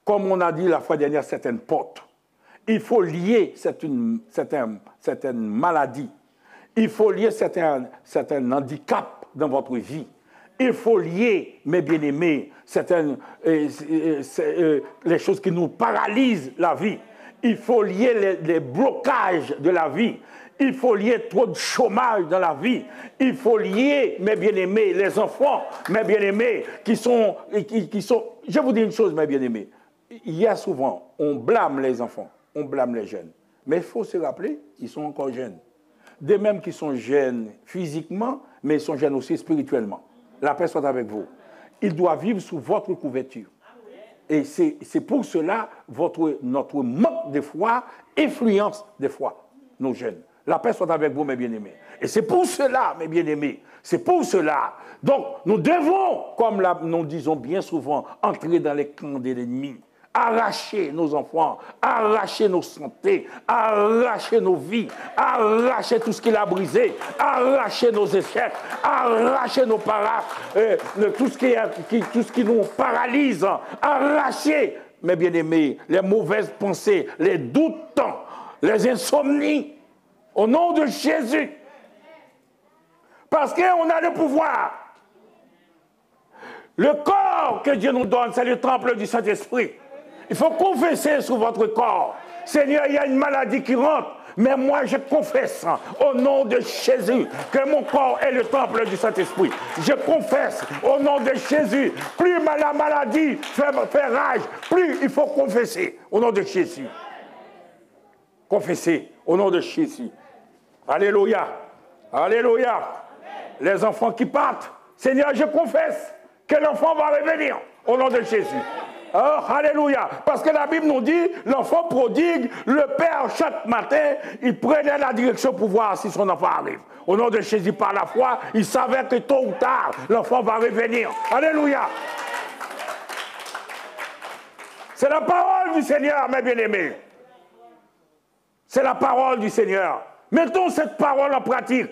comme on a dit la fois dernière, certaines portes. Il faut lier certaines maladies. Il faut lier certains handicaps dans votre vie. Il faut lier, mes bien-aimés, les choses qui nous paralysent la vie. Il faut lier les blocages de la vie. Il faut lier trop de chômage dans la vie. Il faut lier, mes bien-aimés, les enfants, mes bien-aimés, qui sont... Je vous dis une chose, mes bien-aimés. Il y a souvent, on blâme les enfants, on blâme les jeunes. Mais il faut se rappeler, ils sont encore jeunes. De même qu'ils sont jeunes physiquement, mais ils sont jeunes aussi spirituellement. La paix soit avec vous. Ils doivent vivre sous votre couverture. Et c'est pour cela notre manque de foi influence des fois nos jeunes. La paix soit avec vous, mes bien-aimés. Et c'est pour cela, mes bien-aimés, c'est pour cela. Donc, nous devons, comme nous disons bien souvent, entrer dans les camps de l'ennemi. Arracher nos enfants, arracher nos santé, arracher nos vies, arracher tout ce qu'il a brisé, arracher nos échecs, arracher nos tout ce qui nous paralyse, arracher, mes bien-aimés, les mauvaises pensées, les doutes, les insomnies, au nom de Jésus. Parce qu'on a le pouvoir. Le corps que Dieu nous donne, c'est le temple du Saint-Esprit. Il faut confesser sur votre corps. Seigneur, il y a une maladie qui rentre, mais moi je confesse au nom de Jésus que mon corps est le temple du Saint-Esprit. Je confesse au nom de Jésus. Plus la maladie fait rage, plus il faut confesser au nom de Jésus. Confesser au nom de Jésus. Alléluia. Alléluia. Les enfants qui partent, Seigneur, je confesse que l'enfant va revenir au nom de Jésus. Oh, alléluia. Parce que la Bible nous dit, l'enfant prodigue, le père chaque matin, il prenait la direction pour voir si son enfant arrive. Au nom de Jésus, par la foi, il savait que tôt ou tard, l'enfant va revenir. Alléluia. C'est la parole du Seigneur, mes bien-aimés. C'est la parole du Seigneur. Mettons cette parole en pratique.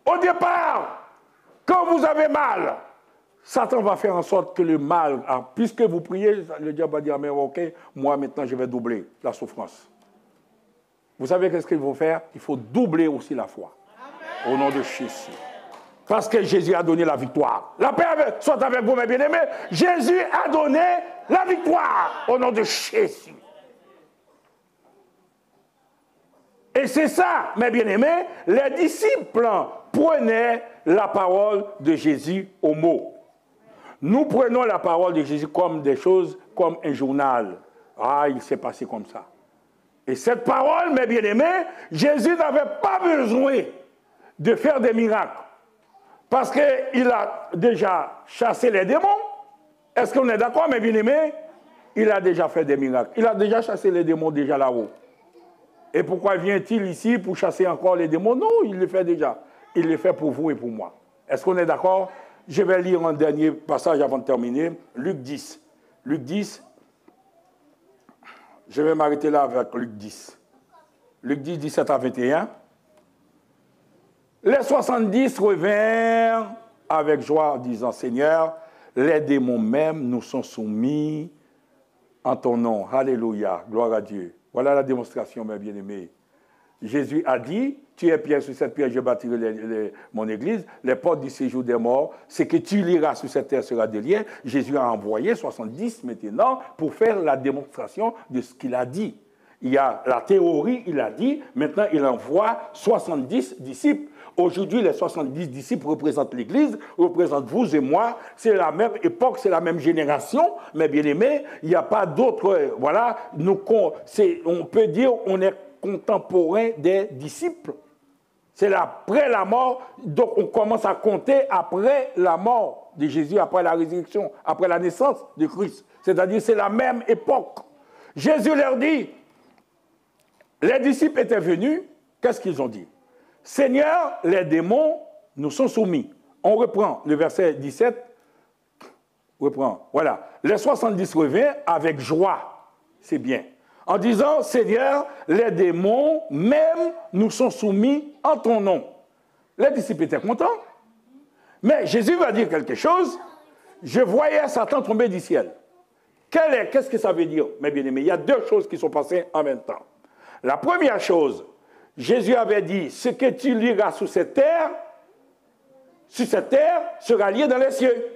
Au départ, quand vous avez mal, Satan va faire en sorte que le mal, puisque vous priez, le diable va dire, mais ok, moi maintenant je vais doubler la souffrance. Vous savez qu'est-ce qu'il faut faire? Il faut doubler aussi la foi. Amen. Au nom de Jésus. Parce que Jésus a donné la victoire. La paix soit avec vous, mes bien-aimés. Jésus a donné la victoire au nom de Jésus. Et c'est ça, mes bien-aimés, les disciples prenaient la parole de Jésus au mot. Nous prenons la parole de Jésus comme des choses, comme un journal. Ah, il s'est passé comme ça. Et cette parole, mes bien-aimés, Jésus n'avait pas besoin de faire des miracles. Parce qu'il a déjà chassé les démons. Est-ce qu'on est d'accord, mes bien-aimés? Il a déjà fait des miracles. Il a déjà chassé les démons déjà là-haut. Et pourquoi vient-il ici pour chasser encore les démons? Non, il le fait déjà. Il le fait pour vous et pour moi. Est-ce qu'on est d'accord? Je vais lire un dernier passage avant de terminer. Luc 10. Luc 10. Je vais m'arrêter là avec Luc 10. Luc 10, 17 à 21. Les 70 revinrent avec joie, disant, Seigneur, les démons même nous sont soumis en ton nom. Alléluia, gloire à Dieu. Voilà la démonstration, mes bien-aimés. Jésus a dit, tu es pierre, sur cette pierre je bâtirai mon église, les portes du séjour des morts, ce que tu liras sur cette terre sera délié. Jésus a envoyé 70 maintenant pour faire la démonstration de ce qu'il a dit. Il y a la théorie, il a dit, maintenant il envoie 70 disciples. Aujourd'hui, les 70 disciples représentent l'Église, représentent vous et moi. C'est la même époque, c'est la même génération, mais bien aimés, il n'y a pas d'autres. Voilà, on peut dire on est contemporain des disciples. C'est après la mort, donc on commence à compter après la mort de Jésus, après la résurrection, après la naissance de Christ. C'est-à-dire c'est la même époque. Jésus leur dit, les disciples étaient venus, qu'est-ce qu'ils ont dit? Seigneur, les démons nous sont soumis. On reprend le verset 17. Reprend. Voilà. Les 70 revinrent avec joie. C'est bien. En disant, Seigneur, les démons même nous sont soumis en ton nom. Les disciples étaient contents. Mais Jésus va dire quelque chose. Je voyais Satan tomber du ciel. Qu'est-ce que ça veut dire, mes bien-aimés? Il y a deux choses qui sont passées en même temps. La première chose, Jésus avait dit, ce que tu liras sur cette terre sera lié dans les cieux.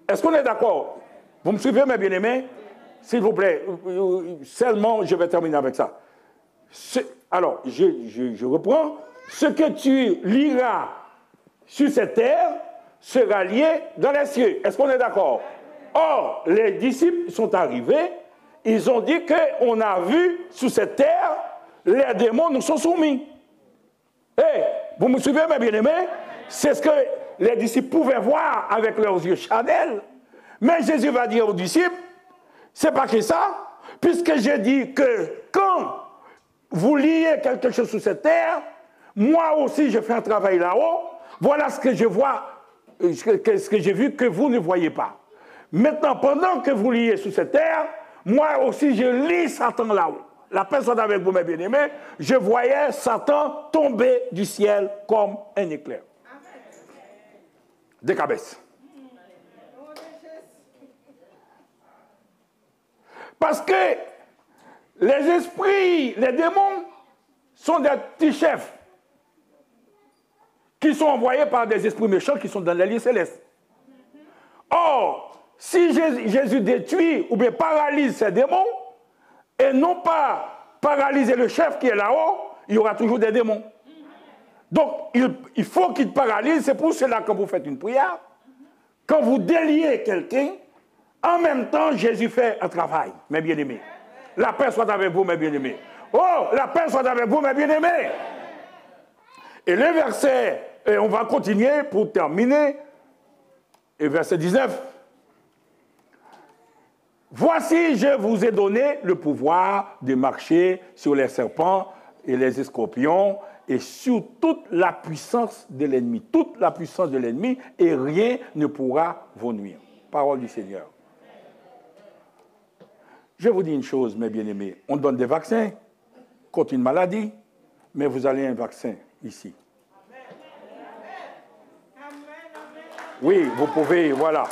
Est-ce qu'on est d'accord? Vous me suivez, mes bien-aimés? S'il vous plaît, seulement je vais terminer avec ça. Alors, je reprends. Ce que tu liras sur cette terre sera lié dans les cieux. Est-ce qu'on est d'accord? Or, les disciples sont arrivés, ils ont dit qu'on a vu sur cette terre, les démons nous sont soumis. Vous me suivez, mes bien-aimés? C'est ce que les disciples pouvaient voir avec leurs yeux charnels. Mais Jésus va dire aux disciples, c'est pas que ça, puisque j'ai dit que quand vous liez quelque chose sur cette terre, moi aussi je fais un travail là-haut, voilà ce que je vois, ce que j'ai vu que vous ne voyez pas. Maintenant, pendant que vous liez sur cette terre, moi aussi je lis Satan là-haut. La personne avec vous, mes bien-aimés, je voyais Satan tomber du ciel comme un éclair. Des cabesses. Parce que les esprits, les démons, sont des petits chefs qui sont envoyés par des esprits méchants qui sont dans les lieux célestes. Or, si Jésus détruit ou bien paralyse ces démons, et non pas paralyser le chef qui est là-haut, il y aura toujours des démons. Donc, il faut qu'il paralyse. C'est pour cela que quand vous faites une prière, quand vous déliez quelqu'un, en même temps, Jésus fait un travail, mes bien-aimés. La paix soit avec vous, mes bien-aimés. Oh, la paix soit avec vous, mes bien-aimés. Et le verset, et on va continuer pour terminer. Et verset 19. Voici, je vous ai donné le pouvoir de marcher sur les serpents et les scorpions et sur toute la puissance de l'ennemi. Toute la puissance de l'ennemi et rien ne pourra vous nuire. Parole du Seigneur. Je vous dis une chose, mes bien-aimés. On donne des vaccins contre une maladie, mais vous avez un vaccin ici. Oui, vous pouvez, voilà.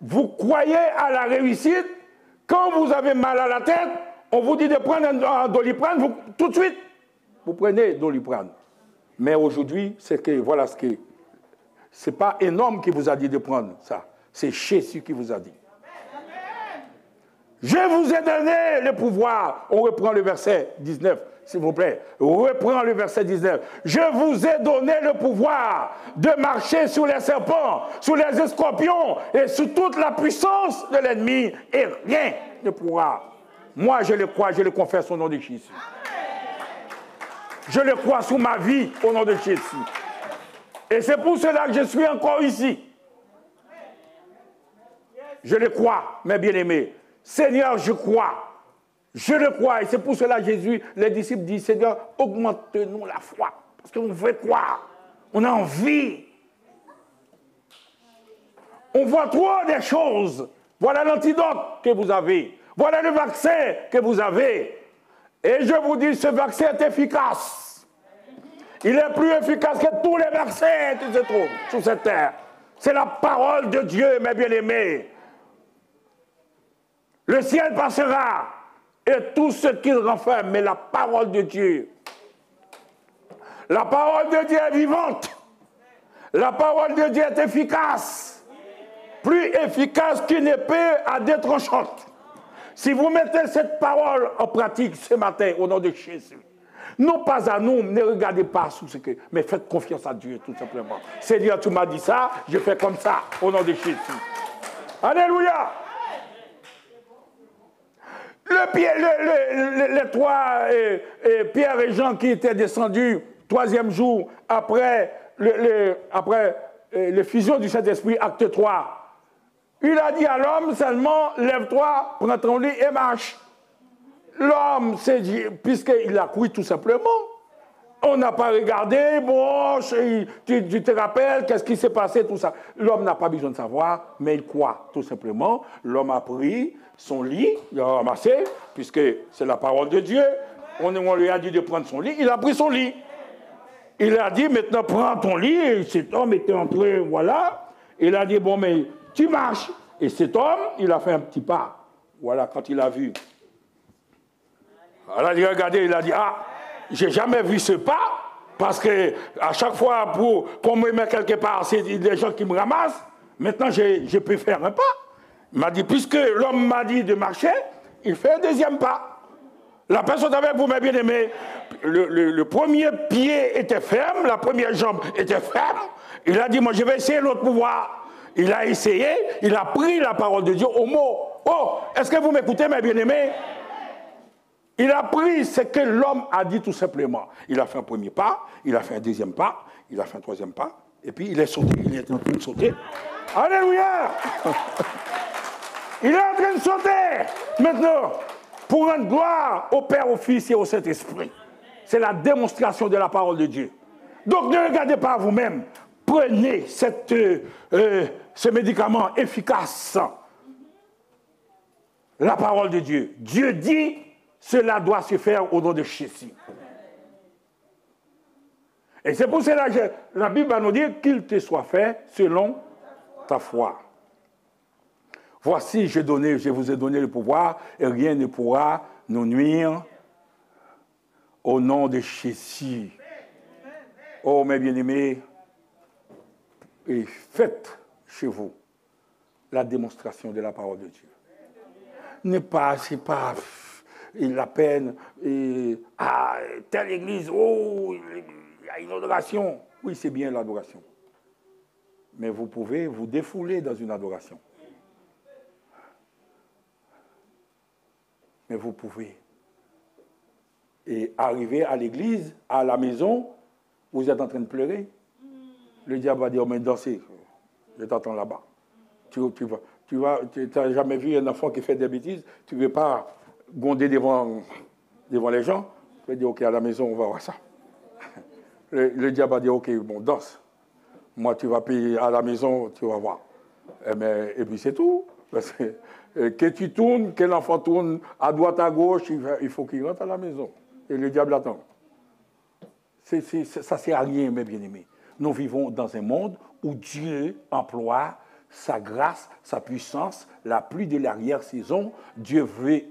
Vous croyez à la réussite, quand vous avez mal à la tête, on vous dit de prendre un Doliprane, tout de suite, vous prenez Doliprane. Mais aujourd'hui, c'est que, voilà ce que, c'est pas un homme qui vous a dit de prendre ça, c'est Jésus qui vous a dit. Je vous ai donné le pouvoir. On reprend le verset 19, s'il vous plaît. Reprends le verset 19. Je vous ai donné le pouvoir de marcher sur les serpents, sur les scorpions et sur toute la puissance de l'ennemi. Et rien ne pourra. Moi, je le crois, je le confesse au nom de Jésus. Je le crois sous ma vie au nom de Jésus. Et c'est pour cela que je suis encore ici. Je le crois, mes bien-aimés. Seigneur, je crois. Je le crois. Et c'est pour cela que Jésus, les disciples disent, Seigneur, augmente-nous la foi. Parce qu'on veut croire. On a envie. On voit trop des choses. Voilà l'antidote que vous avez. Voilà le vaccin que vous avez. Et je vous dis, ce vaccin est efficace. Il est plus efficace que tous les vaccins qui se trouvent sur cette terre. C'est la parole de Dieu, mes bien-aimés. Le ciel passera et tout ce qu'il renferme, mais la parole de Dieu. La parole de Dieu est vivante. La parole de Dieu est efficace. Plus efficace qu'une épée à deux tranchants. Si vous mettez cette parole en pratique ce matin au nom de Jésus, non pas à nous, ne regardez pas sous ce que, mais faites confiance à Dieu tout simplement. Seigneur, tu m'as dit ça, je fais comme ça au nom de Jésus. Alléluia. Les trois, Pierre et Jean qui étaient descendus, troisième jour, après le fusion du Saint-Esprit, acte 3, il a dit à l'homme seulement, lève-toi, prends ton lit et marche. L'homme s'est dit, puisqu'il a cru tout simplement, on n'a pas regardé, bon, tu te rappelles, qu'est-ce qui s'est passé, tout ça. L'homme n'a pas besoin de savoir, mais il croit, tout simplement. L'homme a pris son lit, il a ramassé, puisque c'est la parole de Dieu. On lui a dit de prendre son lit, il a pris son lit. Il a dit, maintenant, prends ton lit, et cet homme était entré, voilà. Il a dit, bon, mais tu marches. Et cet homme, il a fait un petit pas. Voilà, quand il a vu. Alors, il a regardé, il a dit, ah, j'ai jamais vu ce pas, parce que à chaque fois qu'on me met quelque part, c'est des gens qui me ramassent. Maintenant, je peux faire un pas. Il m'a dit, puisque l'homme m'a dit de marcher, il fait un deuxième pas. La personne avec vous, mes bien-aimés, le premier pied était ferme, la première jambe était ferme. Il a dit, moi, je vais essayer l'autre pouvoir. Il a essayé, il a pris la parole de Dieu au mot. Oh, est-ce que vous m'écoutez, mes bien-aimés? Il a pris ce que l'homme a dit tout simplement. Il a fait un premier pas, il a fait un deuxième pas, il a fait un troisième pas, et puis il est sauté, il est en train de sauter. Alléluia! Il est en train de sauter. Maintenant, pour rendre gloire au Père, au Fils et au Saint-Esprit. C'est la démonstration de la parole de Dieu. Donc ne regardez pas vous-même. Prenez ce médicament efficace. La parole de Dieu. Dieu dit, cela doit se faire au nom de Jésus. Et c'est pour cela que la Bible va nous dire qu'il te soit fait selon ta foi. Voici, je vous ai donné le pouvoir et rien ne pourra nous nuire au nom de Jésus. Oh, mes bien-aimés, et faites chez vous la démonstration de la parole de Dieu. C'est pas la peine, telle église, oh, il y a une adoration. Oui, c'est bien l'adoration. Mais vous pouvez vous défouler dans une adoration. Mais vous pouvez Et arrivé à l'église, à la maison, vous êtes en train de pleurer. Le diable va dire, mais dansez, je t'attends là-bas. Tu n'as jamais vu un enfant qui fait des bêtises, tu ne veux pas gronder devant les gens, tu vas dire, ok, à la maison, on va voir ça. Le diable va dire, ok, bon, danse. Moi, tu vas payer à la maison, tu vas voir. Et puis c'est tout. Parce que tu tournes, que l'enfant tourne à droite, à gauche, il faut qu'il rentre à la maison. Et le diable attend. Ça ne sert à rien, mes bien-aimés. Nous vivons dans un monde où Dieu emploie sa grâce, sa puissance, la pluie de l'arrière-saison. Dieu veut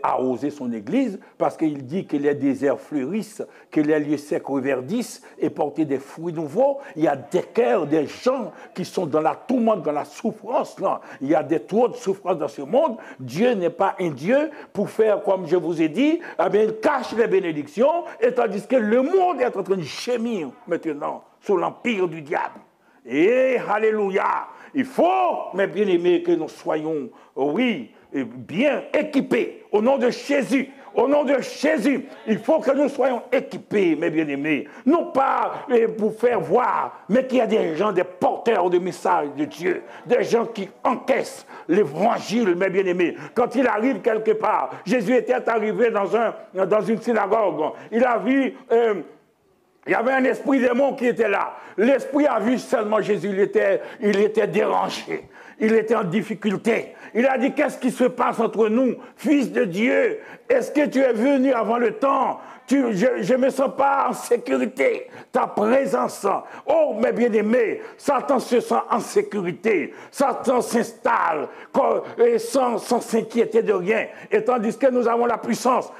arroser son Église parce qu'il dit que les déserts fleurissent, que les lieux secs reverdissent et portent des fruits nouveaux. Il y a des cœurs, des gens qui sont dans la tourmente, dans la souffrance. Là. Il y a trop de souffrance dans ce monde. Dieu n'est pas un Dieu pour faire, comme je vous ai dit, eh bien, il cache les bénédictions, et tandis que le monde est en train de gémir maintenant sous l'empire du diable. Et alléluia! Il faut, mes bien-aimés, que nous soyons, oui, bien équipés au nom de Jésus. Au nom de Jésus, il faut que nous soyons équipés, mes bien-aimés. Non pas pour faire voir, mais qu'il y a des gens, des porteurs de messages de Dieu, des gens qui encaissent l'évangile, mes bien-aimés. Quand il arrive quelque part, Jésus était arrivé dans une synagogue, il a vu... il y avait un esprit démon qui était là. L'esprit a vu seulement Jésus, il était dérangé, il était en difficulté. Il a dit, qu'est-ce qui se passe entre nous, fils de Dieu? Est-ce que tu es venu avant le temps? Je ne me sens pas en sécurité. Ta présence, oh mes bien-aimés, Satan se sent en sécurité. Satan s'installe sans s'inquiéter de rien. Et tandis que nous avons la puissance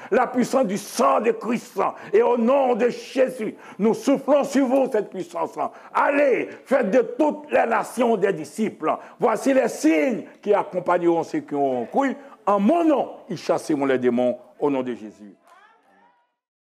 du sang de Christ. Et au nom de Jésus, nous soufflons sur vous cette puissance. Allez, faites de toutes les nations des disciples. Voici les signes qui accompagneront ceux qui ont cru. En mon nom, ils chasseront les démons au nom de Jésus.